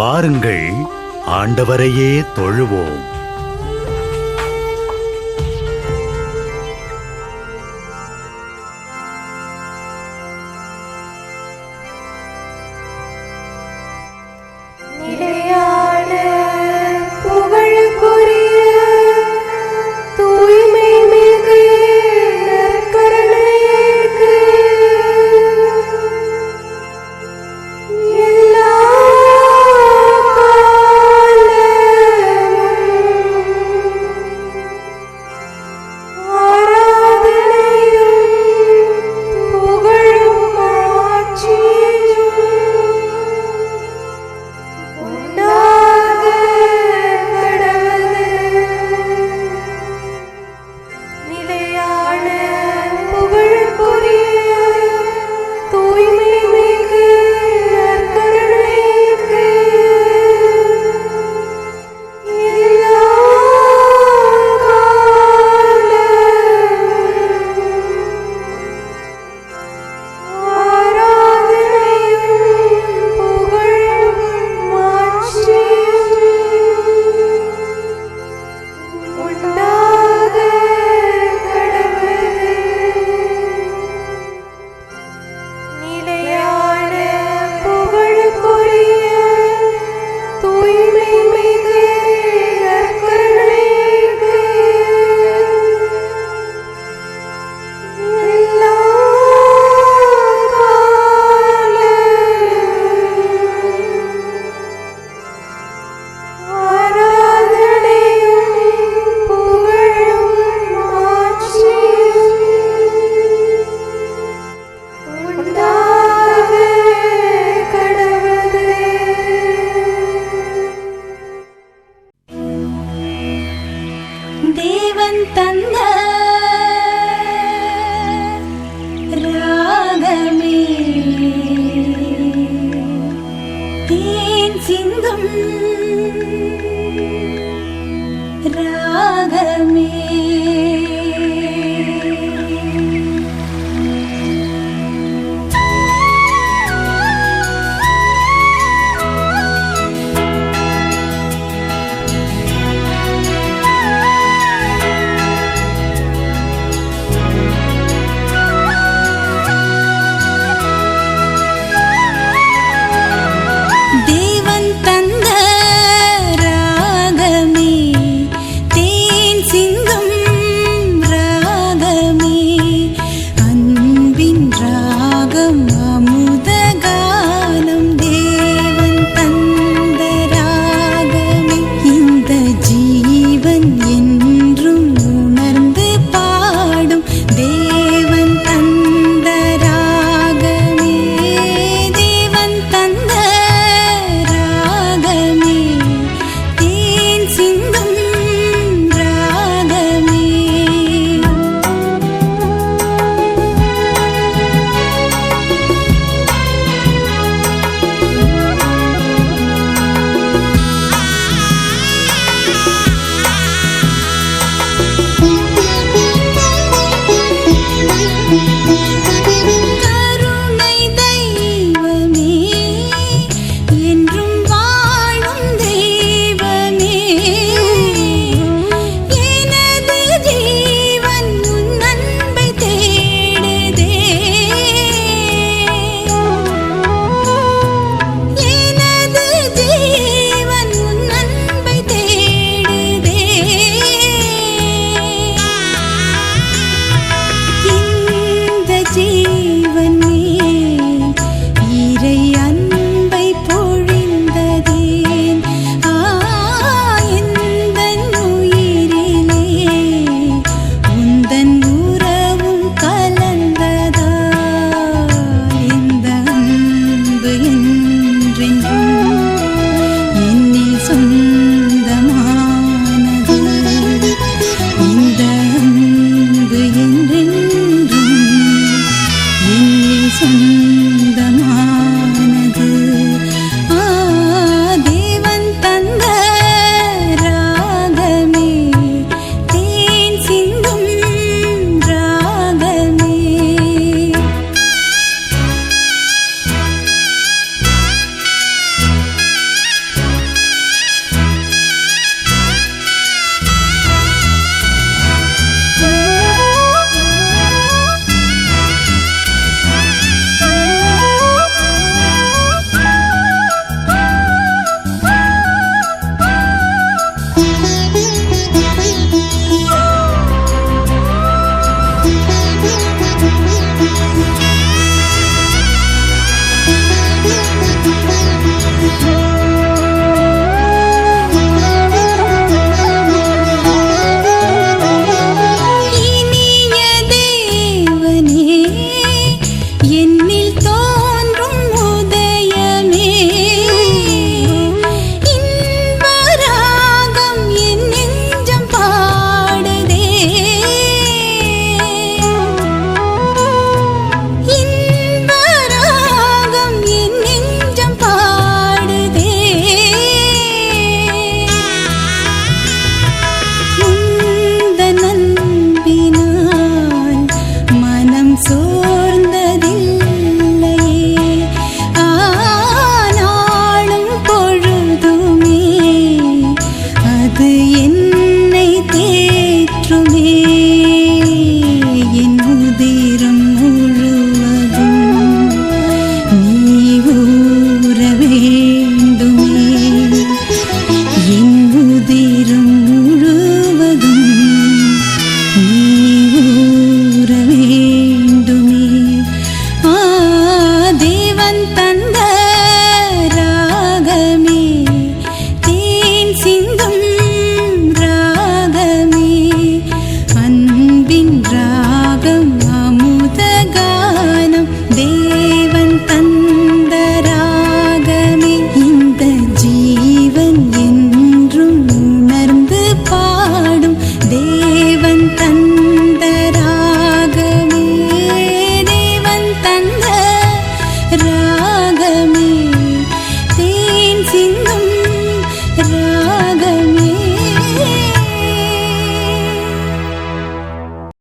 வாருங்கள், ஆண்டவரையே தொழுவோம்.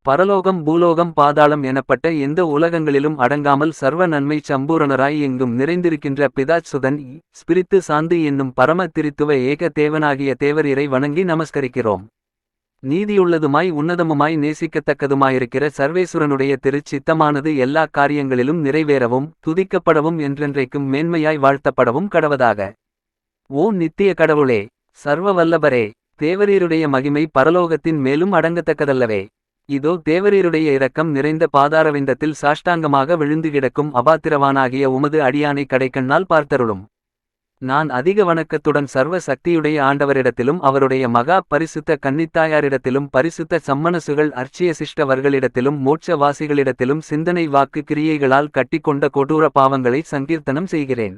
பரலோகம் பூலோகம் பாதாளம் எனப்பட்ட எந்த உலகங்களிலும் அடங்காமல் சர்வ நன்மை சம்பூரணராய் எங்கும் நிறைந்திருக்கின்ற பிதாச்சுதன் ஸ்பிரித்து சாந்து என்னும் பரம திரித்துவ ஏக தேவனாகிய தேவரீரை வணங்கி நமஸ்கரிக்கிறோம். நீதியுள்ளதுமாய் உன்னதமுமாய் நேசிக்கத்தக்கதுமாயிருக்கிற சர்வேசுரனுடைய திருச்சித்தமானது எல்லா காரியங்களிலும் நிறைவேறவும் துதிக்கப்படவும் என்றென்றைக்கும் மேன்மையாய் வாழ்த்தப்படவும் கடவதாக. ஓ நித்திய கடவுளே, சர்வ வல்லபரே, தேவரீருடைய மகிமை பரலோகத்தின் மேலும் அடங்கத்தக்கதல்லவே. இதோ தேவரீருடைய இரக்கம் நிறைந்த பாதாரவிந்தத்தில் சாஷ்டாங்கமாக விழுந்து கிடக்கும் அபாத்திரவானாகிய உமது அடியானை கடைக்கண்ணால் பார்த்தருளும். நான் அதிக வணக்கத்துடன் சர்வ சக்தியுடைய ஆண்டவரிடத்திலும் அவருடைய மகா பரிசுத்த கன்னித்தாயாரிடத்திலும் பரிசுத்த சம்மனசுகள் அர்ச்சிய சிஷ்டவர்களிடத்திலும் மோட்ச வாசிகளிடத்திலும் சிந்தனை வாக்கு கிரியைகளால் கட்டிக்கொண்ட கொடூர பாவங்களை சங்கீர்த்தனம் செய்கிறேன்.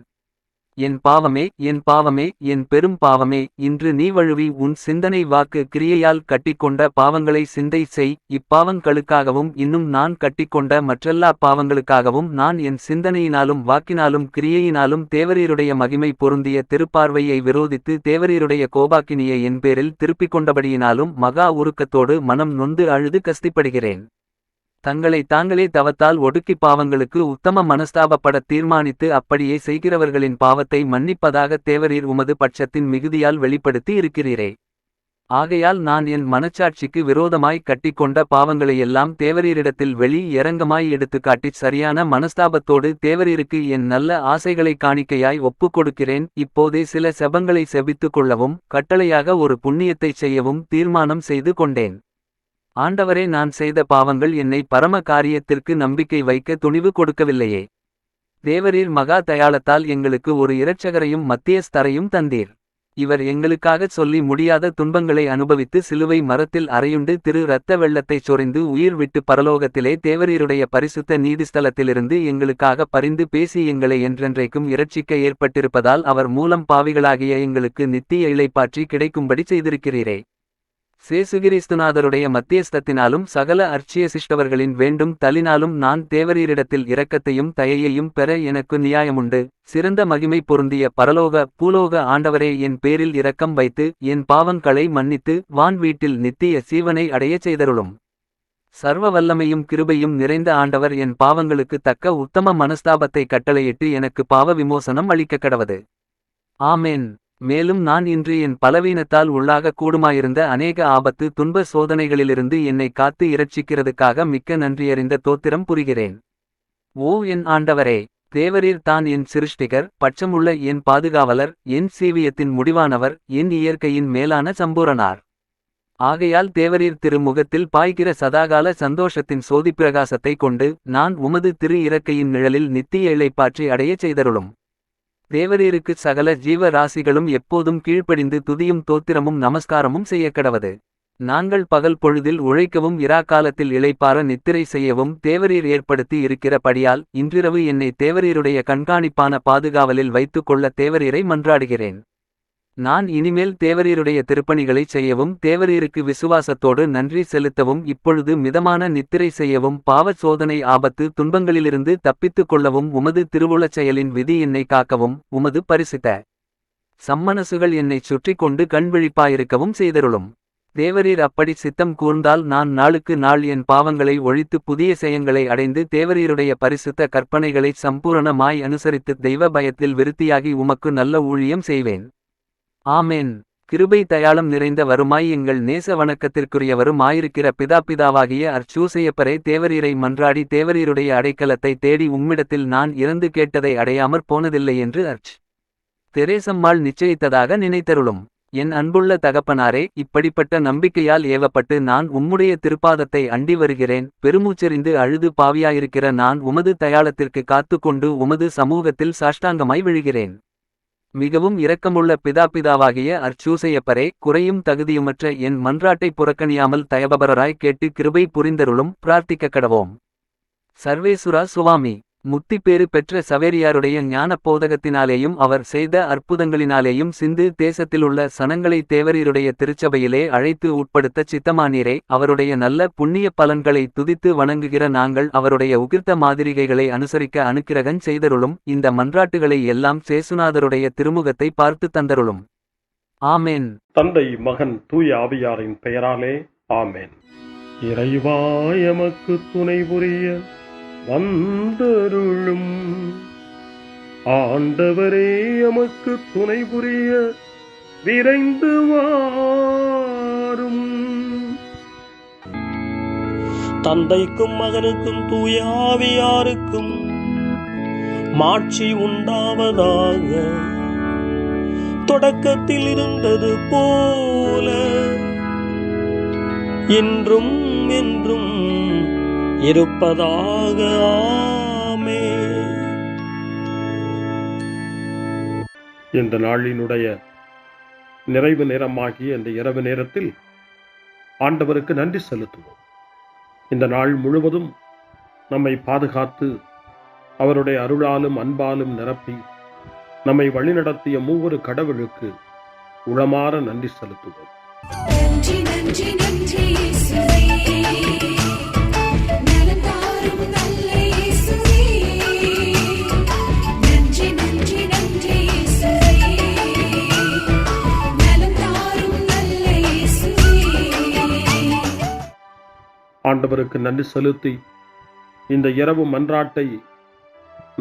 என் பாவமே, என் பாவமே, என் பெரும் பாவமே, இன்று நீ வழுவி உன் சிந்தனை வாக்கு கிரியையால் கட்டிக்கொண்ட பாவங்களை சிந்தை செய். இப்பாவங்களுக்காகவும் இன்னும் நான் கட்டிக்கொண்ட மற்றெல்லா பாவங்களுக்காகவும் நான் என் சிந்தனையினாலும் வாக்கினாலும் கிரியையினாலும் தேவரீருடைய மகிமை பொருந்திய திருப்பார்வையை விரோதித்து தேவரீருடைய கோபாக்கினியை என் பேரில் திருப்பிக் கொண்டபடியினாலும் மகா உருக்கத்தோடு மனம் நொந்து அழுது கஸ்திப்படுகிறேன். தங்களை தாங்களே தவத்தால் ஒடுக்கி பாவங்களுக்கு உத்தம மனஸ்தாபப்படத் தீர்மானித்து அப்படியே செய்கிறவர்களின் பாவத்தை மன்னிப்பதாக தேவரீர் உமது பட்சத்தின் மிகுதியால் வெளிப்படுத்தி இருக்கிறீரே. ஆகையால் நான் என் மனச்சாட்சிக்கு விரோதமாய் கட்டிக்கொண்ட பாவங்களையெல்லாம் தேவரீரிடத்தில் வெளி இரங்கமாய் எடுத்துக்காட்டிச் சரியான மனஸ்தாபத்தோடு தேவரீருக்கு என் நல்ல ஆசைகளை காணிக்கையாய் ஒப்புக் கொடுக்கிறேன். இப்போதே சில செபங்களை செபித்துக் கொள்ளவும் கட்டளையாக ஒரு புண்ணியத்தைச் செய்யவும் தீர்மானம் செய்து கொண்டேன். ஆண்டவரே, நான் செய்த பாவங்கள் என்னை பரம காரியத்திற்கு நம்பிக்கை வைக்க துணிவு கொடுக்கவில்லையே. தேவரீர் மகா தயாளத்தால் எங்களுக்கு ஒரு இரட்சகரையும் மத்தியஸ்தரையும் தந்தீர். இவர் எங்களுக்காகச் சொல்லி முடியாத துன்பங்களை அனுபவித்து சிலுவை மரத்தில் அறையுண்டு திரு இரத்த வெள்ளத்தைச் சொரிந்து உயிர் விட்டு பரலோகத்திலே தேவரீருடைய பரிசுத்த நீதிஸ்தலத்திலிருந்து எங்களுக்காக பரிந்து பேசி எங்களை என்றென்றைக்கும் இரட்சிக்க ஏற்பட்டிருப்பதால் அவர் மூலம் பாவிகளாகிய எங்களுக்கு நித்திய இளைப்பாற்றி கிடைக்கும்படி செய்திருக்கிறீரே. சேசுகிறிஸ்துநாதருடைய மத்தியஸ்தத்தினாலும் சகல அர்ச்சிய சிஷ்டவர்களின் வேண்டும் தலினாலும் நான் தேவரீரிடத்தில் இரக்கத்தையும் தயையையும் பெற எனக்கு நியாயமுண்டு. சிறந்த மகிமை பொருந்திய பரலோக பூலோக ஆண்டவரே, என் பேரில் இரக்கம் வைத்து என் பாவங்களை மன்னித்து வான் வீட்டில் நித்திய சீவனை அடையச் செய்தருளும். சர்வ வல்லமையும் கிருபையும் நிறைந்த ஆண்டவர் என் பாவங்களுக்கு தக்க உத்தம மனஸ்தாபத்தை கட்டளையிட்டு எனக்கு பாவ விமோசனம் அளிக்க கடவது. ஆமேன். மேலும் நான் இன்று என் பலவீனத்தால் உள்ளாக கூடுமாயிருந்த அநேக ஆபத்து துன்ப சோதனைகளிலிருந்து என்னை காத்து இரட்சிக்கிறதுக்காக மிக்க நன்றியறிந்த தோத்திரம் புரிகிறேன். ஓ என் ஆண்டவரே, தேவரீர் தான் என் சிருஷ்டிகர், பட்சமுள்ள என் பாதுகாவலர், என் சீவியத்தின் முடிவானவர், என் இயற்கையின் மேலான சம்பூரணார். ஆகையால் தேவரீர் திருமுகத்தில் பாய்கிற சதாகால சந்தோஷத்தின் சோதிப்பிரகாசத்தை கொண்டு நான் உமது திரு இறக்கையின் நிழலில் நித்திய இளைப்பாற்றி அடையச் செய்தருளும். தேவரீருக்கு சகல ஜீவ ராசிகளும் எப்போதும் கீழ்ப்படிந்து துதியும் தோத்திரமும் நமஸ்காரமும் செய்யக்கடவது. நாங்கள் பகல் பொழுதில் உழைக்கவும் இராக்காலத்தில் இளைப்பார நித்திரை செய்யவும் தேவரீர் ஏற்படுத்தி இருக்கிற படியால் இன்றிரவு என்னை தேவரீருடைய கண்காணிப்பான பாதுகாவலில் வைத்துக் கொள்ள தேவரீரை மன்றாடுகிறேன். நான் இனிமேல் தேவரீருடைய திருப்பணிகளைச் செய்யவும் தேவரீருக்கு விசுவாசத்தோடு நன்றி செலுத்தவும் இப்பொழுது மிதமான நித்திரை செய்யவும் பாவச் சோதனை ஆபத்து துன்பங்களிலிருந்து தப்பித்துக் கொள்ளவும் உமது திருவுளச் செயலின் விதி என்னை காக்கவும் உமது பரிசுத்த சம்மனசுகள் என்னைச் சுற்றி கொண்டு கண்விழிப்பாயிருக்கவும் செய்தருளும். தேவரீர் அப்படி சித்தம் கூர்ந்தால் நான் நாளுக்கு நாள் என் பாவங்களை ஒழித்து புதிய செயங்களை அடைந்து தேவரீருடைய பரிசுத்த கற்பனைகளைச் சம்பூரணமாய் அனுசரித்து தெய்வ பயத்தில் விருத்தியாகி உமக்கு நல்ல ஊழியம் செய்வேன். ஆமேன். கிருபை தயாளம் நிறைந்த வருமாய் எங்கள் நேச வணக்கத்திற்குரியவரும் ஆயிருக்கிற பிதாவாகிய அர்ச்சூசையப்பரே, தேவரீரை மன்றாடி தேவரீருடைய அடைக்கலத்தை தேடி உம்மிடத்தில் நான் இறந்து கேட்டதை அடையாமற் போனதில்லை என்று தெரேசம்மாள் நிச்சயித்ததாக நினைத்தருளும். என் அன்புள்ள தகப்பனாரே, இப்படிப்பட்ட நம்பிக்கையால் ஏவப்பட்டு நான் உம்முடைய திருப்பாதத்தை அண்டி வருகிறேன். பெருமூச்செறிந்து அழுது பாவியாயிருக்கிற நான் உமது தயாளத்திற்கு காத்துக்கொண்டு உமது சமூகத்தில் சாஷ்டாங்கமாய் விழுகிறேன். மிகவும் இரக்கமுள்ள பிதாவாகிய அர்ச்சூசையப்பரே, குறையும் தகுதியுமற்ற என் மன்றாட்டை புறக்கணியாமல் தயபபரராய் கேட்டு கிருபை புரிந்தருளும். பிரார்த்திக்க கடவோம். சர்வேசுரா சுவாமி, முத்திப்பேறு பெற்ற சவேரியாருடைய ஞான போதகத்தினாலேயும் அவர் செய்த அற்புதங்களினாலேயும் சிந்து தேசத்திலுள்ள சனங்களை தேவரீருடைய திருச்சபையிலே அழைத்து உட்படுத்தச் சித்தமானீரே. அவருடைய நல்ல புண்ணிய பலன்களை துதித்து வணங்குகிற நாங்கள் அவருடைய உகிர்த்த மாதிரிகைகளை அனுசரிக்க அனுக்கிரகஞ் செய்தருளும். இந்த மன்றாட்டுகளை எல்லாம் சேசுநாதருடைய திருமுகத்தை பார்த்து தந்தருளும். ஆமேன். தந்தை, மகன், தூய ஆவியாரின் பெயராலே ஆமேன். இறைவா எமக்கு துணை புரிய வந்தருளும். ஆண்டவரே எமக்கு துணை புரிய விரைந்து வாரும். தந்தைக்கும் மகனுக்கும் தூய ஆவியாருக்கும் மாட்சி உண்டாவதாக. தொடக்கத்தில் இருந்தது போல இன்றும் என்றும் இருப்பதாக. ஆமென். இந்த நாளினுடைய நிறைவு நேரமாகிய இந்த இரவு நேரத்தில் ஆண்டவருக்கு நன்றி செலுத்துவோம். இந்த நாள் முழுவதும் நம்மை பாதுகாத்து அவருடைய அருளாலும் அன்பாலும் நிரப்பி நம்மை வழிநடத்திய மூவரு கடவுளுக்கு உளமாற நன்றி செலுத்துவோம். நன்றி நன்றி நன்றி இயேசுவே, நலம் தாரும் நல்ல இயேசுவே. நன்றி நன்றி நன்றி இயேசுவே, நலம் தாரும் நல்ல இயேசுவே. ஆண்டவருக்கு நன்றி செலுத்தி இந்த இரவு மன்றாட்டை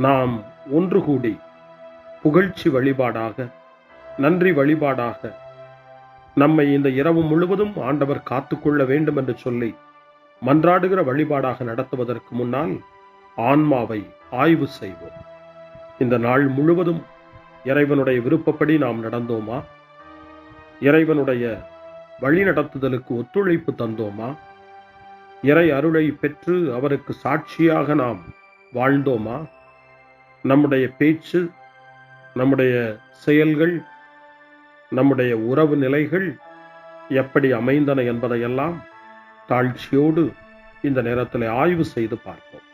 நாம் ஒன்று கூடி புகழ்ச்சி வழிபாடாக, நன்றி வழிபாடாக நம்மை இந்த இரவு முழுவதும் ஆண்டவர் காத்துக்கொள்ள வேண்டும் என்று சொல்லி மன்றாடுகிற வழிபாடாக நடத்துவதற்கு முன்னால் ஆன்மாவை ஆய்வு செய்வோம். இந்த நாள் முழுவதும் இறைவனுடைய விருப்பப்படி நாம் நடந்தோமா? இறைவனுடைய வழி நடத்துதலுக்கு ஒத்துழைப்பு தந்தோமா? இறை அருளை பெற்று அவருக்கு சாட்சியாக நாம் வாழ்ந்தோமா? நம்முடைய பேச்சு, நம்முடைய செயல்கள், நம்முடைய உறவு நிலைகள் எப்படி அமைந்தன என்பதையெல்லாம் தாழ்ச்சியோடு இந்த நேரத்தில் ஆய்வு செய்து பார்ப்போம்.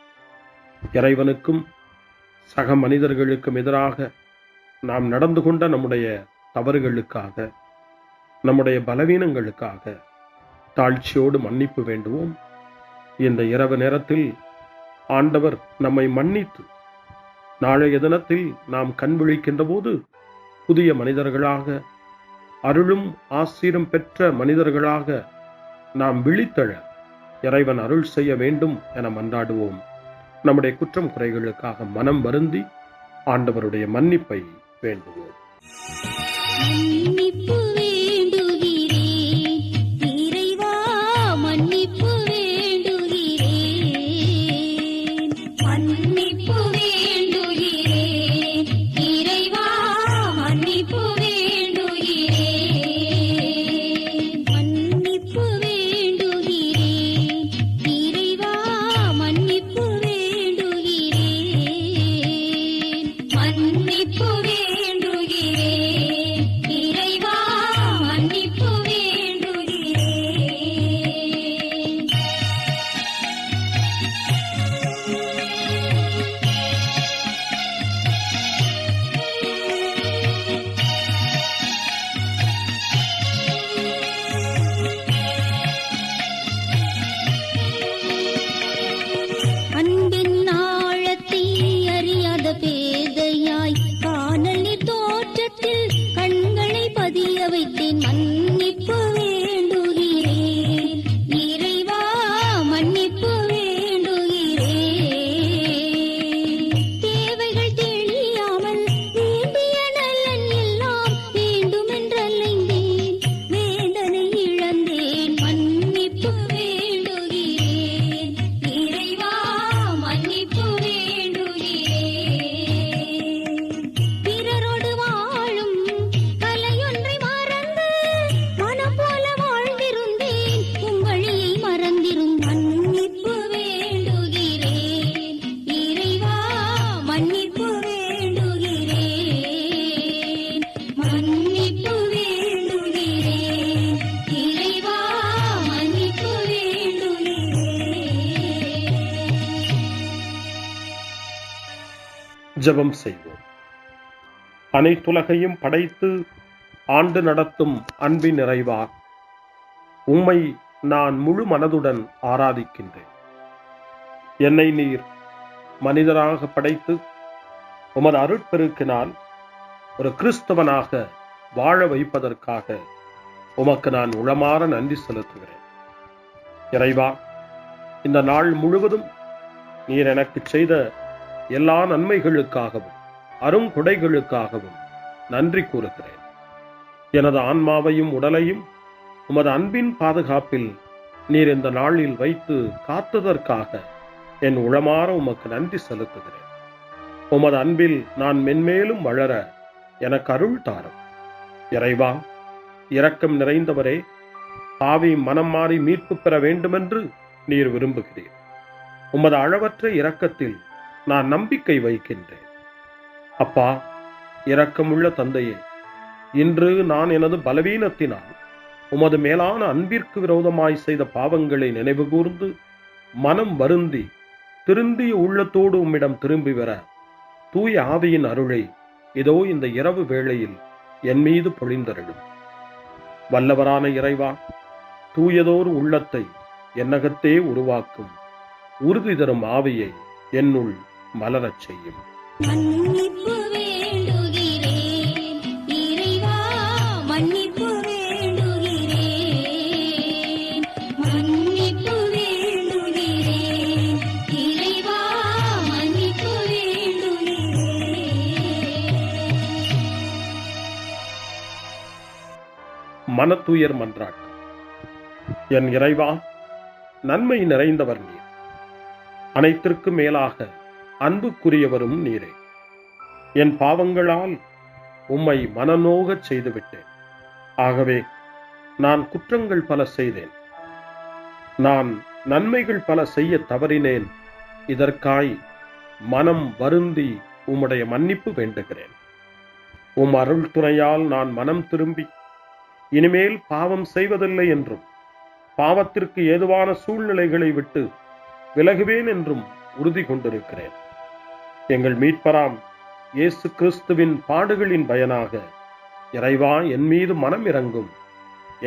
இறைவனுக்கும் சக மனிதர்களுக்கும் எதிராக நாம் நடந்து கொண்ட நம்முடைய தவறுகளுக்காக, நம்முடைய பலவீனங்களுக்காக தாழ்ச்சியோடு மன்னிப்பு வேண்டுவோம். இந்த இரவு நேரத்தில் ஆண்டவர் நம்மை மன்னித்து நாளைய தினத்தில் நாம் கண் விழிக்கின்ற போது புதிய மனிதர்களாக, அருளும் ஆசீரும் பெற்ற மனிதர்களாக நாம் விழித்தெழ இறைவன் அருள் செய்ய வேண்டும் என மன்றாடுவோம். நம்முடைய குற்றம் குறைகளுக்காக மனம் வருந்தி ஆண்டவருடைய மன்னிப்பை வேண்டுவோம். மன்னிப்பு வேண்டுகிறேன் இறைவா, மன்னிப்பு வேண்டுகிறேன். மன்னிப்பு வேண்டுகிறேன் இறைவா, மன்னிப்பு வேண்டுகிறேன். மன்னிப்பு வேண்டுகிறேன் இறைவா, மன்னிப்பு வேண்டுகிறேன். மன்னிப்பு வேண்டுகிறேன் இறைவா, மன்னிப்பு வேண்டுகிறேன். அன்பின் ஆழத்தை அறியாத பேதையாய் காணலின் தோற்றத்தில் கண்களை பதிய வைத்தேன். மன்னிப்பு வேண்டுகிறேன் இறைவா, மன்னிப்பு வேண்டுகிறேன். தேவைகள் தெளியாமல் வேண்டிய நலன் எல்லாம் வேண்டுமென்றலைந்தேன், வேதனை இழந்தேன். மன்னிப்பு வேண்டுகிறேன் இறைவா, மன்னிப்பு வேண்டுகிறேன். பிறரோடு வாழும் கலையொன்றை மறந்து மனம் போல வாழ்ந்திருந்தேன், உம் வழியை மறந்திரும். மன்னிப்பு வேண்டுகிறேன் இறைவா, மன்னிப்பு வேண்டுகிறேன். மன்னிப்பு வேண்டுகிறேன் இறைவா, மன்னிப்பு வேண்டுகிறேன். ஜெபம் செய்வோம். அனைத்துலகையும் படைத்து ஆண்டு நடத்தும் அன்பின் நிறைவா, உம்மை நான் முழு மனதுடன் ஆராதிக்கின்றேன். என்னை நீர் மனிதராக படைத்து உமது அருட்பெருக்கினால் ஒரு கிறிஸ்தவனாக வாழ வைப்பதற்காக உமக்கு நான் உளமாற நன்றி செலுத்துகிறேன். இறைவா, இந்த நாள் முழுவதும் நீர் எனக்கு செய்த எல்லா நன்மைகளுக்காகவும் அருங்கொடைகளுக்காகவும் நன்றி கூறுகிறேன். எனது ஆன்மாவையும் உடலையும் உமது அன்பின் பாதுகாப்பில் நீர் இந்த நாளில் வைத்து காத்ததற்காக என் உளமாற உமக்கு நன்றி செலுத்துகிறேன். உமது அன்பில் நான் மென்மேலும் வளர எனக்கு அருள் தாரும். இறைவா, இரக்கம் நிறைந்தவரே, பாவி மனம் மாறி மீட்பு பெற வேண்டுமென்று நீர் விரும்புகிறீர். உமது அளவற்ற இரக்கத்தில் நான் நம்பிக்கை வைக்கின்றேன். அப்பா, இரக்கமுள்ள தந்தையே, இன்று நான் எனது பலவீனத்தினால் உமது மேலான அன்பிற்கு விரோதமாய் செய்த பாவங்களை நினைவு கூர்ந்து மனம் வருந்தி திருந்திய உள்ளத்தோடு உம்மிடம் திரும்பி வர தூய ஆவியின் அருளை இதோ இந்த இரவு வேளையில் என் மீது பொழிந்தருளும். வல்லவரான இறைவா, தூயதோர் உள்ளத்தை என்னகத்தே உருவாக்கும் உறுதி தரும் ஆவியை என்னுள் மலரச் செய்யும். மன்னிப்பு வேண்டுகிறேன் இறைவா, மன்னிப்பு வேண்டுகிறேன், மன்னிப்பு வேண்டுகிறேன் இறைவா, மன்னிப்பு வேண்டுகிறேன். மனத்துயர் மன்றாட்டு. என் இறைவா, நன்மை நிறைந்தவர் நீர், அனைத்திற்கும் மேலாக அன்புக்குரியவரும் நீரே. என் பாவங்களால் உம்மை மனநோகச் செய்துவிட்டேன். ஆகவே நான் குற்றங்கள் பல செய்தேன். நான் நன்மைகள் பல செய்ய தவறினேன். இதற்காய் மனம் வருந்தி உம்முடைய மன்னிப்பு வேண்டுகிறேன். உம் அருள் துணையால் நான் மனம் திரும்பி இனிமேல் பாவம் செய்வதில்லை என்றும் பாவத்திற்கு ஏதுவான சூழ்நிலைகளை விட்டு விலகுவேன் என்றும் உறுதி கொண்டிருக்கிறேன். எங்கள் மீட்பராம் இயேசு கிறிஸ்துவின் பாடுகளின் பயனாக இறைவா, என் மீது மனம் இறங்கும்,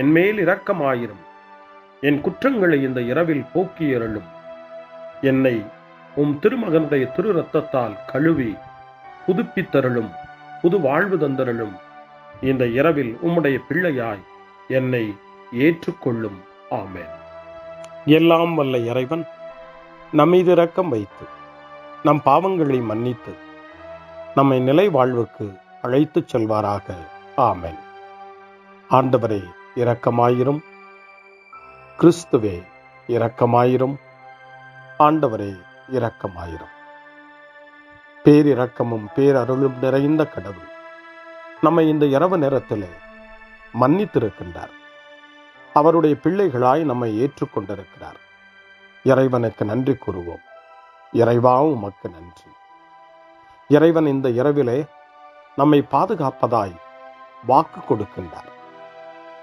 என் மேல் இரக்கமாயிரும். என் குற்றங்களை இந்த இரவில் போக்கியருளும். என்னை உம் திருமகனுடைய திரு இரத்தத்தால் கழுவி புதுப்பித்தருளும், புது வாழ்வு தந்தருளும். இந்த இரவில் உம்முடைய பிள்ளையாய் என்னை ஏற்றுக்கொள்ளும். ஆமென். எல்லாம் வல்ல இறைவன் நம்மீது இரக்கம் வைத்து நம் பாவங்களை மன்னித்து நம்மை நிலை வாழ்வுக்கு அழைத்துச் செல்வாராக. ஆமென். ஆண்டவரே இரக்கமாயிரும். கிறிஸ்துவே இரக்கமாயிரும். ஆண்டவரே இரக்கமாயிரும். பேரிரக்கமும் பேரருளும் நிறைந்த கடவுள் நம்மை இந்த இரவு நேரத்திலே மன்னித்திருக்கின்றார். அவருடைய பிள்ளைகளாய் நம்மை ஏற்றுக்கொண்டிருக்கிறார். இறைவனுக்கு நன்றி கூறுவோம். இறைவா, உமக்கு நன்றி. இறைவன் இந்த இரவிலே நம்மை பாதுகாப்பதாய் வாக்கு கொடுக்கின்றார்.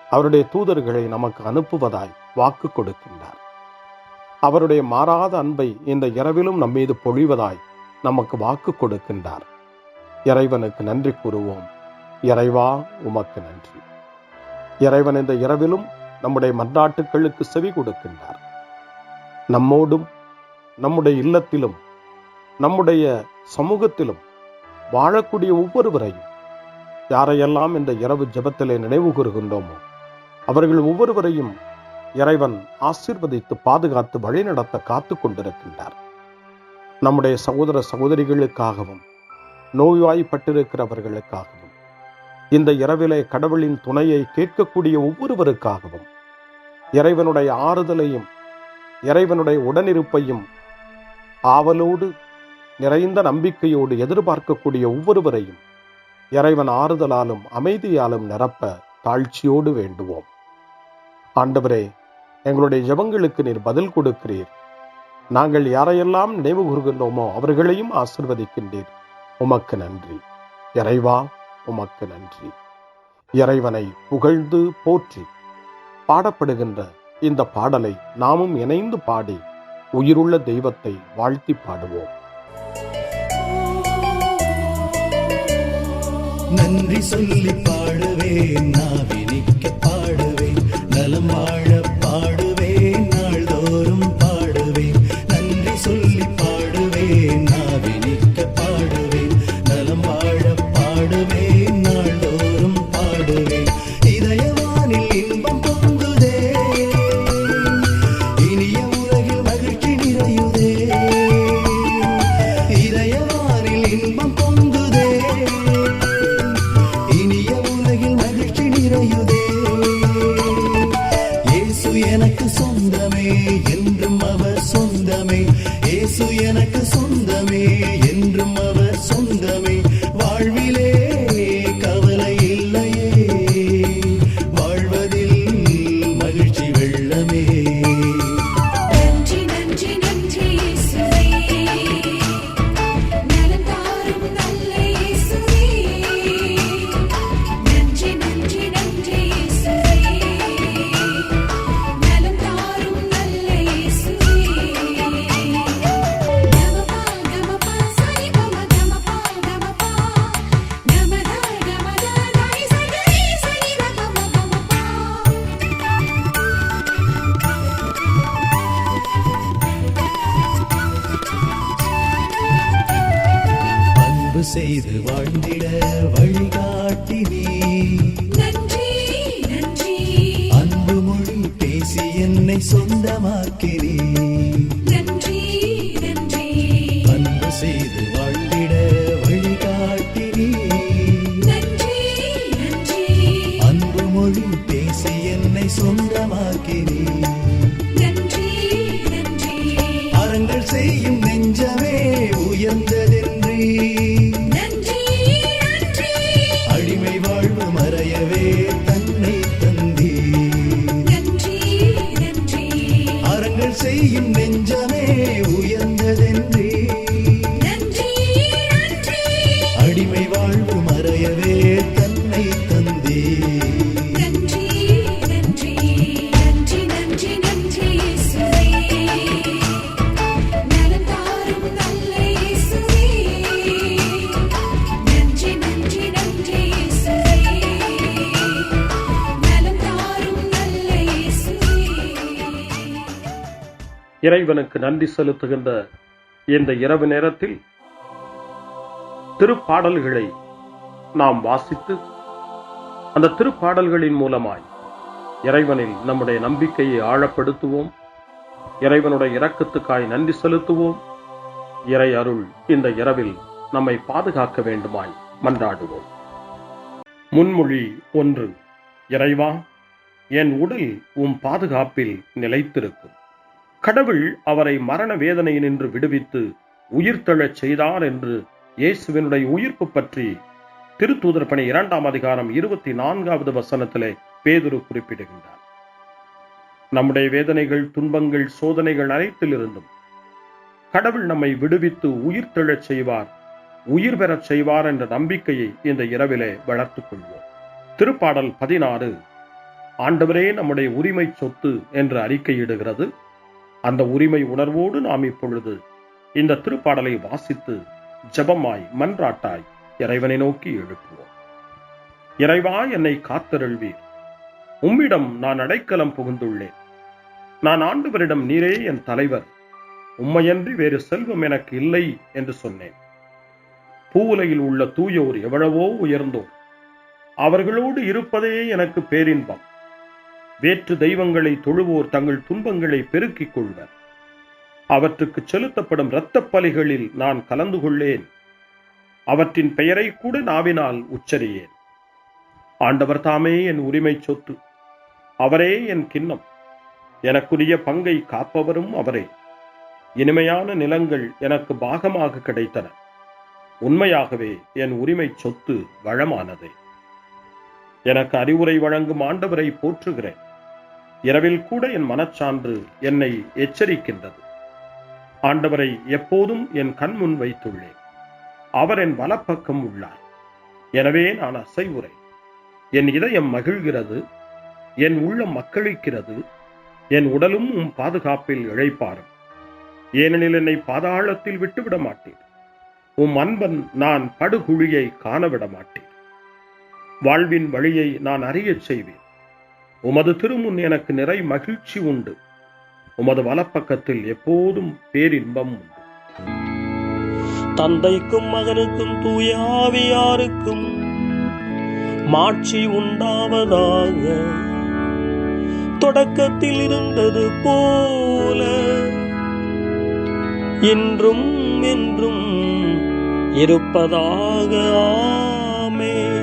அவருடைய தூதர்களை நமக்கு அனுப்புவதாய் வாக்கு கொடுக்கின்றார். அவருடைய மாறாத அன்பை இந்த இரவிலும் நம்மீது பொழிவதாய் நமக்கு வாக்கு கொடுக்கின்றார். இறைவனுக்கு நன்றி கூறுவோம். இறைவா, உமக்கு நன்றி. இறைவன் இந்த இரவிலும் நம்முடைய மன்றாட்டுக்களுக்கு செவி கொடுக்கின்றார். நம்மோடும் நம்முடைய இல்லத்திலும் நம்முடைய சமூகத்திலும் வாழக்கூடிய ஒவ்வொருவரையும், யாரையெல்லாம் இந்த இரவு ஜெபத்திலே நினைவு கூறுகின்றோமோ அவர்கள் ஒவ்வொருவரையும் இறைவன் ஆசீர்வதித்து பாதுகாத்து வழிநடத்த காத்து கொண்டிருக்கின்றார். நம்முடைய சகோதர சகோதரிகளுக்காகவும் நோய்வாய்ப்பட்டிருக்கிறவர்களுக்காகவும் இந்த இரவிலே கடவுளின் துணையை கேட்கக்கூடிய ஒவ்வொருவருக்காகவும் இறைவனுடைய ஆறுதலையும் இறைவனுடைய உடனிருப்பையும் ஆவலோடு நிறைந்த நம்பிக்கையோடு எதிர்பார்க்கக்கூடிய ஒவ்வொருவரையும் இறைவன் ஆறுதலாலும் அமைதியாலும் நிரப்ப தாழ்ச்சியோடு வேண்டுவோம். ஆண்டவரே, எங்களுடைய ஜெபங்களுக்கு நீர் பதில் கொடுக்கிறீர். நாங்கள் யாரையெல்லாம் நினைவு கூறுகின்றோமோ அவர்களையும் ஆசீர்வதிக்கின்றீர். உமக்கு நன்றி. இறைவா, உமக்கு நன்றி. இறைவனை புகழ்ந்து போற்றி பாடப்படுகின்ற இந்த பாடலை நாமும் இணைந்து பாடி உயிருள்ள தெய்வத்தை வாழ்த்தி பாடுவோம். நன்றி சொல்லி பாடுவேன், நாவினிக்க பாடுவேன், நலம் வாழ பாடுவேன், நாள்தோறும் பாடுவேன். நன்றி சொல்லி பாடுவேன், நாவினிக்க பாடுவேன், நலம் வாழ பாடுவேன், நாள்தோறும் பாடுவேன். இதயவானில் இன்பம் பொங்குதே, இனிய உலகில் மகிழ்ச்சி எனக்கு சொந்தமே, என்றும் அவர் சொந்தமே. இயேசு எனக்கு சொந்தமே, என்றும் அவர் சொந்தமே. வாழ்விலே கவலை இல்லையே, வாழ்வதில் மகிழ்ச்சி வெள்ளமே. நன்றி நன்றி நன்றி இயேசுவே, நலம் தாரும் நல்ல இயேசுவே. நன்றி நன்றி நன்றி இயேசுவே, நலம் தாரும் நல்ல இயேசுவே. கமபா கமபா சரி கமபா கமபா கமதா கமதா ரை சரி சரி கமபா. அன்பு செய்து வாழ்ந்திட வழிகாட்டினே, நன்றி நன்றி அன்பு மொழி பேசி என்னை சொந்தமாக்கினே. நன்றி நன்றி அன்பு செய்து வாழ்ந்திட வழிகாட்டினே, நன்றி நன்றி அன்பு மொழி பேசி என்னை சொந்தமாக்கினே. நன்றி நன்றி அறங்கள் செய்யும் நெஞ்சமே உயர்ந்ததென்றே, நன்றி நன்றி அடிமை வாழ்வு மறையவே தன்னை தந்தே. நன்றி நன்றி அறங்கள் செய்யும் நெஞ்சமே உயர்ந்ததென்றே, நன்றி நன்றி அடிமை வாழ்வு மறையவே தன்னை தந்தே. நன்றி நன்றி நன்றி நன்றி நன்றி இயேசுவே, நலம் தாரும் நல்ல இயேசுவே. நன்றி நன்றி நன்றி இயேசுவே, நலம் தாரும் நல்ல இயேசுவே. இறைவனுக்கு நன்றி செலுத்துகின்ற இந்த இரவு நேரத்தில் திருப்பாடல்களை நாம் வாசித்து அந்த திருப்பாடல்களின் மூலமாய் இறைவனில் நம்முடைய நம்பிக்கையை ஆழப்படுத்துவோம். இறைவனுடைய இரக்கத்துக்காய் நன்றி செலுத்துவோம். இறை அருள் இந்த இரவில் நம்மை பாதுகாக்க வேண்டுமாய் மன்றாடுவோம். முன்மொழி 1. இறைவா, என் உடல் உம் பாதுகாப்பில் நிலைத்திருக்கும். கடவுள் அவரை மரண வேதனையினின்று விடுவித்து உயிர்த்தெழச் செய்தார் என்று இயேசுவினுடைய உயிர்ப்பு பற்றி திருத்தூதர் பணி 2ஆம் அதிகாரம் 24வது வசனத்திலே பேதுரு குறிப்பிடுகின்றார். நம்முடைய வேதனைகள், துன்பங்கள், சோதனைகள் அனைத்திலிருந்தும் கடவுள் நம்மை விடுவித்து உயிர்த்தெழச் செய்வார், உயிர் பெறச் செய்வார் என்ற நம்பிக்கையை இந்த இரவிலே வளர்த்துக் கொள்வோம். திருப்பாடல் 16 ஆண்டவரே நம்முடைய உரிமை சொத்து என்று அறிக்கையிடுகிறது. அந்த உரிமை உணர்வோடு நாம் இப்பொழுது இந்த திருப்பாடலை வாசித்து ஜெபமாய் மன்றாட்டாய் இறைவனை நோக்கி எழுப்புவோம். இறைவா, என்னை காத்தருள்வீர். உம்மிடம் நான் அடைக்கலம் புகுந்துள்ளேன். நான் ஆண்டவரிடம், நீரே என் தலைவர், உம்மையன்றி வேறு செல்வம் எனக்கு இல்லை என்று சொன்னேன். பூவுலையில் உள்ள தூயோர் எவ்வளவோ உயர்ந்தோர், அவர்களோடு இருப்பதே எனக்கு பேரின்பம். வேற்று தெய்வங்களை தொழுவோர் தங்கள் துன்பங்களை பெருக்கிக் கொள்வர். அவற்றுக்கு செலுத்தப்படும் இரத்தப் பலிகளில் நான் கலந்து கொள்ளேன். அவற்றின் பெயரை கூட நாவினால் உச்சரியேன். ஆண்டவர் தாமே என் உரிமை சொத்து, அவரே என் கிண்ணம். எனக்குரிய பங்கை காப்பவரும் அவரே. இனிமையான நிலங்கள் எனக்கு பாகமாக கிடைத்தன. உண்மையாகவே என் உரிமை சொத்து வளமானதே. எனக்கு அறிவுரை வழங்கும் ஆண்டவரை போற்றுகிறேன். இரவில் கூட என் மனச்சான்று என்னை எச்சரிக்கின்றது. ஆண்டவரை எப்போதும் என் கண்முன் வைத்துள்ளேன். அவர் என் வலப்பக்கம் உள்ளார். எனவே நான் அசைவுறேன். என் இதயம் மகிழ்கிறது, என் உள்ளம் மக்களிக்கிறது, என் உடலும் உம் பாதுகாப்பில் இழைப்பாரும். ஏனெனில் என்னை பாதாளத்தில் விட்டுவிட மாட்டேன். உம் அன்பன் நான் படுகுழியை காணவிட மாட்டேன். வாழ்வின் வழியை நான் அறியச் செய்வேன். உமது திருமுன் எனக்கு நிறை மகிழ்ச்சி உண்டு. உமது வலப்பக்கத்தில் எப்போதும் பேரின்பம் உண்டு. தந்தைக்கும் மகனுக்கும் தூய ஆவியாருக்கும் மாட்சி உண்டாவதாக. தொடக்கத்தில் இருந்தது போல இன்றும் என்றும் இருப்பதாக. ஆமென்.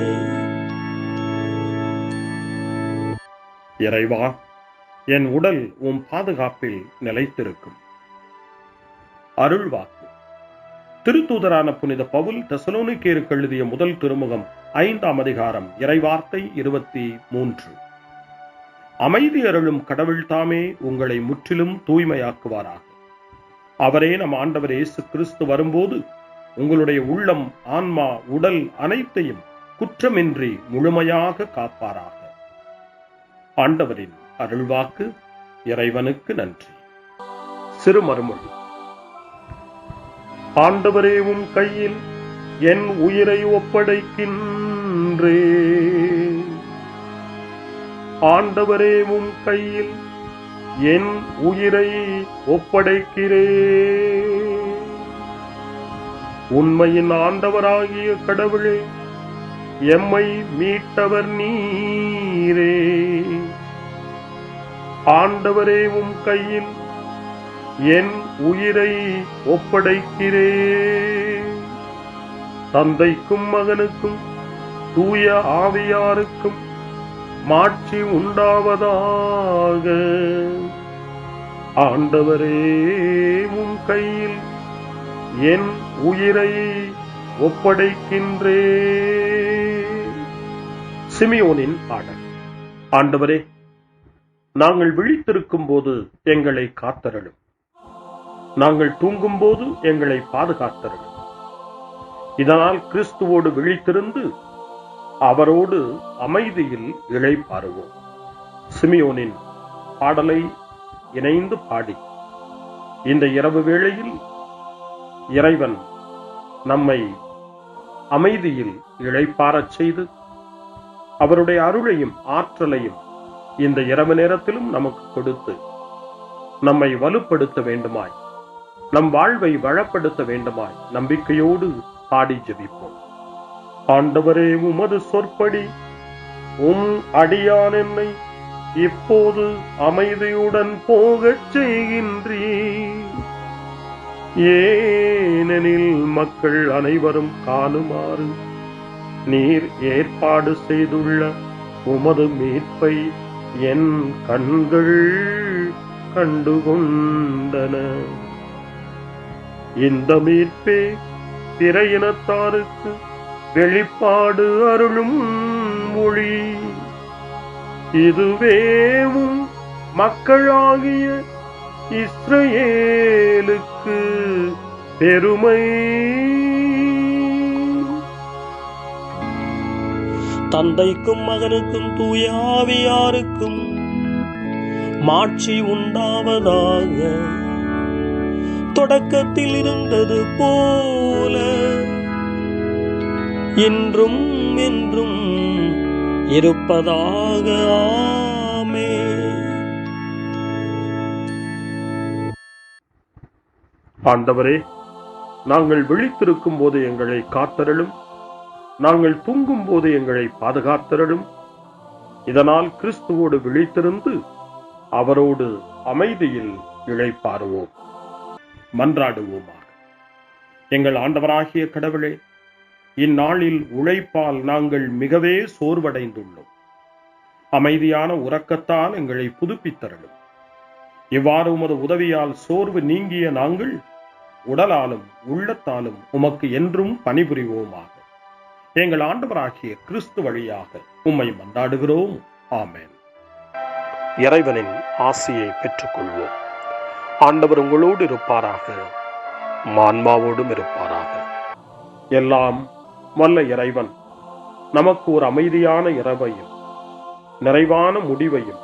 இறைவா, என் உடல் உம் பாதுகாப்பில் நிலைத்திருக்கும். அருள்வாக்கு. திருத்தூதரான புனித பவுல் தெசலோனிக்கேயருக்கு எழுதிய முதல் திருமுகம் 5ஆம் அதிகாரம் இறைவார்த்தை 23. அமைதி அருளும் கடவுள் தாமே உங்களை முற்றிலும் தூய்மையாக்குவாராக. அவரே நம் ஆண்டவர் இயேசு கிறிஸ்து வரும்போது உங்களுடைய உள்ளம், ஆன்மா, உடல் அனைத்தையும் குற்றமின்றி முழுமையாக காப்பாராக. ஆண்டவரின் அருள்வாக்கு. இறைவனுக்கு நன்றி. சிறுமறுமொழி. ஆண்டவரே உம் கையில் என் உயிரை ஒப்படைக்கின்றே. ஆண்டவரே உம் கையில் என் உயிரை ஒப்படைக்கிறே. உண்மையின் ஆண்டவராகிய கடவுளே, எம்மை மீட்டவர் நீரே. ஆண்டவரே உம் கையில் என் உயிரை ஒப்படைக்கிறே. தந்தைக்கும் மகனுக்கும் தூய ஆவியாருக்கும் மாட்சி உண்டாவதாக. ஆண்டவரே உம் கையில் என் உயிரை ஒப்படைக்கின்றே. சிமியோனின் பாடல். ஆண்டவரே, நாங்கள் விழித்திருக்கும் போது எங்களை காத்தருளும். நாங்கள் தூங்கும் போது எங்களை பாதுகாத்தருளும். இதனால் கிறிஸ்துவோடு விழித்திருந்து அவரோடு அமைதியில் இளைப்பாறுவோம். சிமியோனின் பாடலை இணைந்து பாடி இந்த இரவு வேளையில் இறைவன் நம்மை அமைதியில் இளைப்பாறச் செய்து அவருடைய அருளையும் ஆற்றலையும் இந்த இரவு நேரத்திலும் நமக்கு கொடுத்து நம்மை வலுப்படுத்த வேண்டுமாய், நம் வாழ்வை வளப்படுத்த வேண்டுமாய் நம்பிக்கையோடு பாடி ஜெபிப்போம். ஆண்டவரே, உமது சொற்படி உம் அடியான் என்னை இப்போது அமைதியுடன் போகச் செய்கின்றீர். ஏனெனில் மக்கள் அனைவரும் காணுமாறு நீர் ஏற்பாடு செய்துள்ள உமது மீட்பை என் கண்கள் கண்டுகொண்டன. இந்த மீட்பே பிற இனத்தாருக்கு வெளிப்பாடு அருளும் மொழி. இதுவேவும் மக்களாகிய இஸ்ரவேலுக்கு பெருமை. தந்தைக்கும் மகனுக்கும் தூய ஆவியாருக்கும் மாட்சி உண்டாவதாக. தொடக்கத்தில் இருந்தது போல இன்றும் என்றும் இருப்பதாக. ஆமென். ஆண்டவரே, நாங்கள் விழித்திருக்கும் போது எங்களை காத்தருளும். நாங்கள் தூங்கும் போது எங்களை பாதுகாத்தருளும். இதனால் கிறிஸ்துவோடு விழித்திருந்து அவரோடு அமைதியில் இளைப்பாறுவோம். மன்றாடுவோமாக. எங்கள் ஆண்டவராகிய கடவுளே, இந்நாளில் உழைப்பால் நாங்கள் மிகவே சோர்வடைந்துள்ளோம். அமைதியான உறக்கத்தால் எங்களை புதுப்பித்தருளும். இவ்வாறு உமது உதவியால் சோர்வு நீங்கிய நாங்கள் உடலாலும் உள்ளத்தாலும் உமக்கு என்றும் பணிபுரிவோமாக. எங்கள் ஆண்டவராகிய கிறிஸ்து வழியாக உம்மை மன்றாடுகிறோம். ஆமென். இறைவனின் ஆசியை பெற்றுக்கொள்வோம். ஆண்டவர் உங்களோடு இருப்பாராக, ஆன்மாவோடும் இருப்பாராக. எல்லாம் வல்ல இறைவன் நமக்கு ஒரு அமைதியான இரவையும் நிறைவான முடிவையும்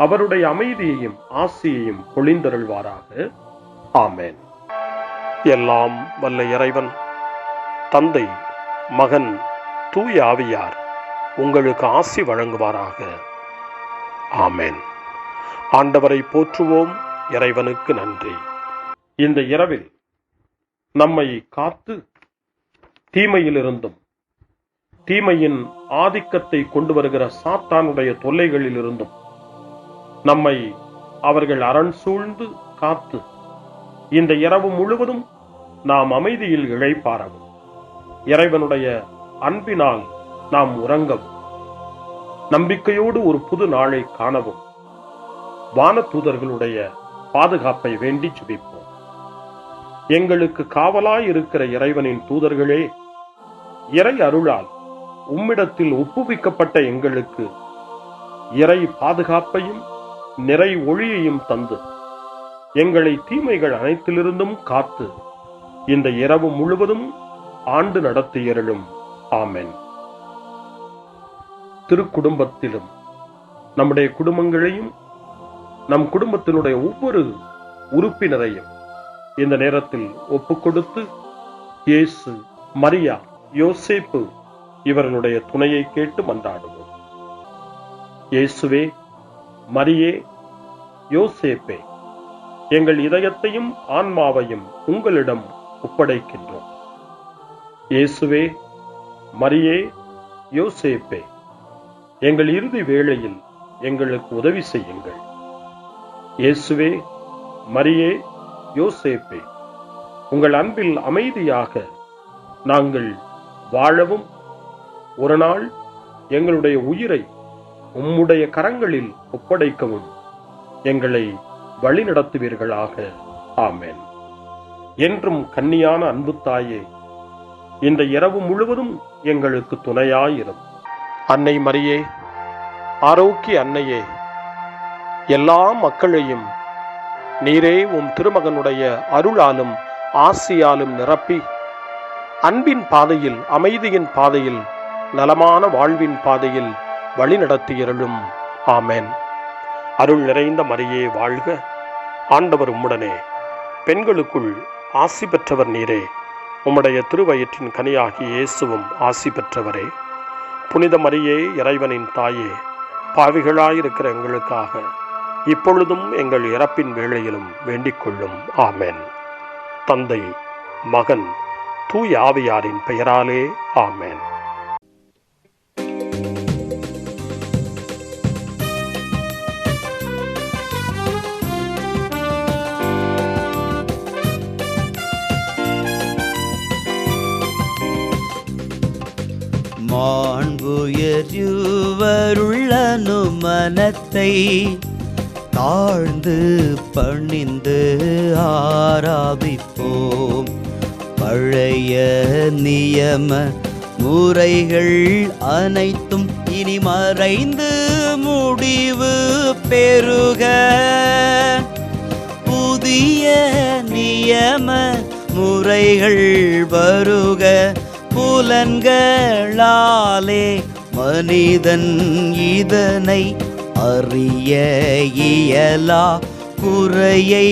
அவருடைய அமைதியையும் ஆசியையும் பொழிந்தருள்வாராக. ஆமென். எல்லாம் வல்ல இறைவன் தந்தை, மகன், தூய ஆவியார் உங்களுக்கு ஆசி வழங்குவாராக. ஆமென். ஆண்டவரை போற்றுவோம். இறைவனுக்கு நன்றி. இந்த இரவில் நம்மை காத்து தீமையிலிருந்தும் தீமையின் ஆதிக்கத்தை கொண்டு வருகிற சாத்தானுடைய தொல்லைகளிலிருந்தும் நம்மை அவர்கள் அரண் சூழ்ந்து காத்து இந்த இரவு முழுவதும் நாம் அமைதியில் இளைப்பாறவும், இறைவனுடைய அன்பினால் நாம் உறங்கவும், நம்பிக்கையோடு ஒரு புது நாளை காணவும் வானதூதர்களுடைய பாதுகாப்பை வேண்டி ஜெபிப்போம். எங்களுக்கு காவலாய் இருக்கிற இறைவனின் தூதர்களே, இறை அருளால் உம்மிடத்தில் ஒப்புவிக்கப்பட்ட எங்களுக்கு இறை பாதுகாப்பையும் நிறை ஒளியையும் தந்து எங்களை தீமைகள் அனைத்திலிருந்தும் காத்து இந்த இரவு முழுவதும் ஆண்டு நடத்தியருளும். ஆமென். திருக்குடும்பத்திலும் நம்முடைய குடும்பங்களையும் நம் குடும்பத்தினுடைய ஒவ்வொரு உறுப்பினரையும் இந்த நேரத்தில் ஒப்புக்கொடுத்து இயேசு, மரியா, யோசேப்பு இவர்களுடைய துணையை கேட்டு மன்றாடுவோம். இயேசுவே, மரியே, யோசேப்பே, எங்கள் இதயத்தையும் ஆன்மாவையும் உங்களிடம் ஒப்படைக்கின்றோம். இயேசுவே, மரியே, யோசேப்பே, எங்கள் இறுதி வேளையில் எங்களுக்கு உதவி செய்யுங்கள். இயேசுவே, மரியே, யோசேப்பே, உங்கள் அன்பில் அமைதியாக நாங்கள் வாழவும் ஒரு நாள் எங்களுடைய உயிரை உம்முடைய கரங்களில் ஒப்படைக்கவும் எங்களை வழிநடத்துவீர்களாக. ஆமென். என்றும் கன்னியான அன்பு தாயே, இந்த இரவு முழுவதும் எங்களுக்கு துணையாயிரும். அன்னை மரியே, ஆரோக்கிய அன்னையே, எல்லா மக்களையும் நீரே உம் திருமகனுடைய அருளாலும் ஆசியாலும் நிரப்பி அன்பின் பாதையில், அமைதியின் பாதையில், நலமான வாழ்வின் பாதையில் வழிநடத்தியருளும். ஆமென். அருள் நிறைந்த மரியே வாழ்க, ஆண்டவர் உம்முடனே, பெண்களுக்குள் ஆசி பெற்றவர் நீரே, உம்முடைய திருவயிற்றின் கனியாகி இயேசுவும் ஆசி பெற்றவரே. புனித மரியே, இறைவனின் தாயே, பாவிகளாயிருக்கிற எங்களுக்காக இப்பொழுதும் எங்கள் இறப்பின் வேளையிலும் வேண்டிக் கொள்ளும். ஆமென். தந்தை, மகன், தூய ஆவியாரின் பெயராலே. ஆமென். மாண்புயர்வருள்ளனு மனத்தை தாழ்ந்து பணிந்து ஆராதிப்போம். பழைய நியம முறைகள் அனைத்தும் இனி மறைந்து முடிவு பெறுக. புதிய நியம முறைகள் வருக. புலன்களாலே மனிதன் இதனை அறிய இயலா. குறையை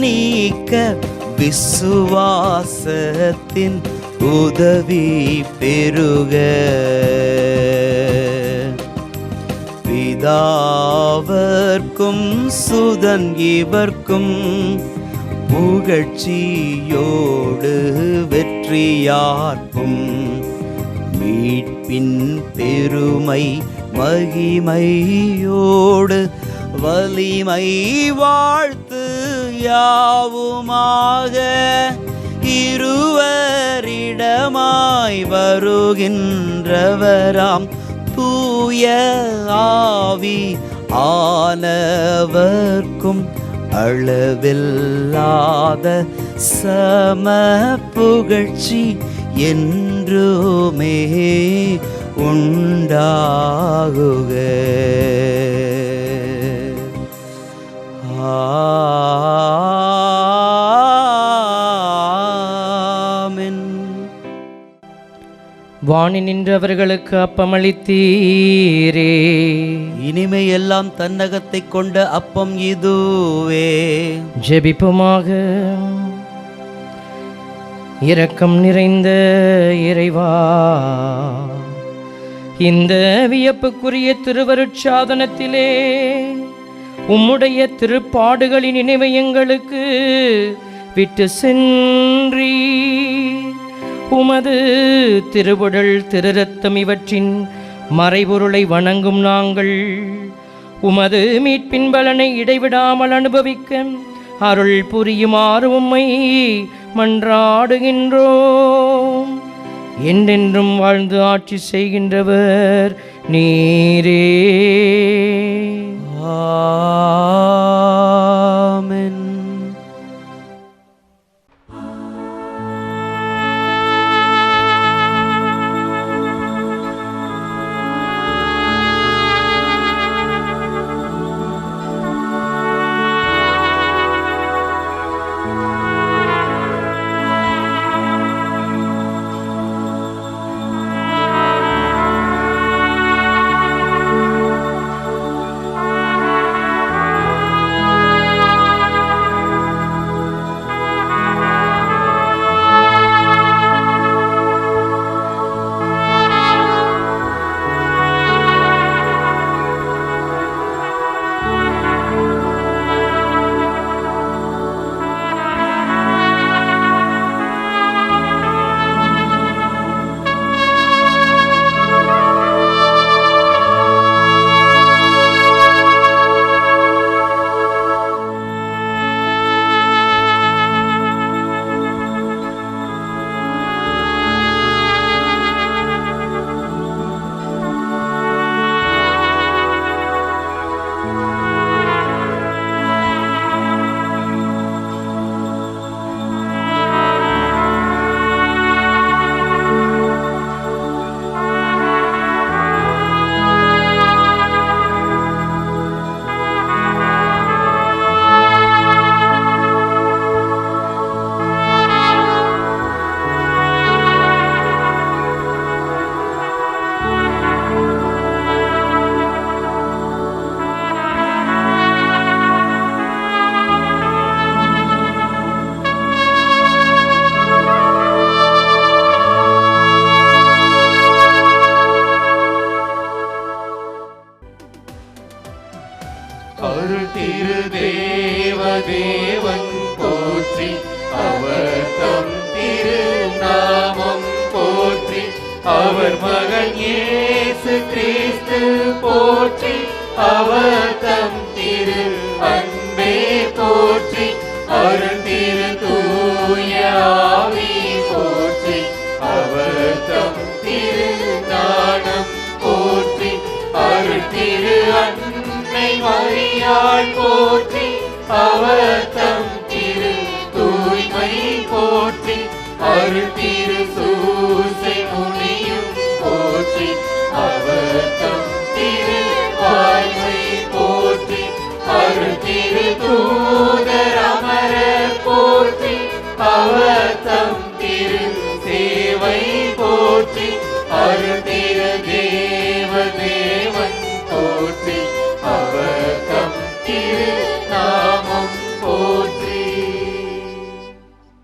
நீக்க விசுவாசத்தின் உதவி பெறுக. பிதாவர்க்கும் சுதன் இவர்க்கும் புகழ்ச்சியோடு வெற்றியார்க்கும் மீட்பின் பெருமை மகிமையோடு வலிமை வாழ்த்து யாவுமாக. இருவரிடமாய் வருகின்றவராம் தூய ஆவி ஆனவர்க்கும் அளவில்லாத சம புகழ்ச்சி என்றுமே உண்டாகுக. ஆமென். வாணி நின்றவர்களுக்கு அப்பமளித்தீரே, இனிமையெல்லாம் தன்னகத்தை கொண்ட அப்பம் இதுவே. ஜெபிப்புமாக. இரக்கம் நிறைந்த இறைவா, இந்த வியப்புக்குரிய திருவருட்சாதனத்திலே உம்முடைய திருப்பாடுகளின் நினைவை எங்களுக்கு விட்டு சென்றீ. உமது திருவுடல் திருரத்தம் இவற்றின் மறைபொருளை வணங்கும் நாங்கள் உமது மீட்பின் பலனை இடைவிடாமல் அனுபவிக்க அருள் புரியுமாறு உம்மை மன்றாடுகின்றோம். என்றென்றும் வாழ்ந்து ஆட்சி செய்கின்றவர் நீரே. ஆமென். அருள் திரு தேவன் போற்றி, அவர் தம் திரு நாமம் போற்றி, அவர் மகன் இயேசு கிறிஸ்து போற்றி, அவர் தம் திரு அன்பே போற்றி, அருள் திரு தூய ஆவி போற்றி, அவர் தம் திரு ஞானம் போற்றி, அருள் திரு அன்னை மரியாள் போற்றி, அவர் தம் திரு தூய்மை போற்றி, அருள் திரு சூசை முனியும் போற்றி, அவர் தம் திரு வாய்மை போற்றி, அருள் திரு தூதர் அமரர் போற்றி, அவர் தம் திரு சேவை போற்றி, அருள்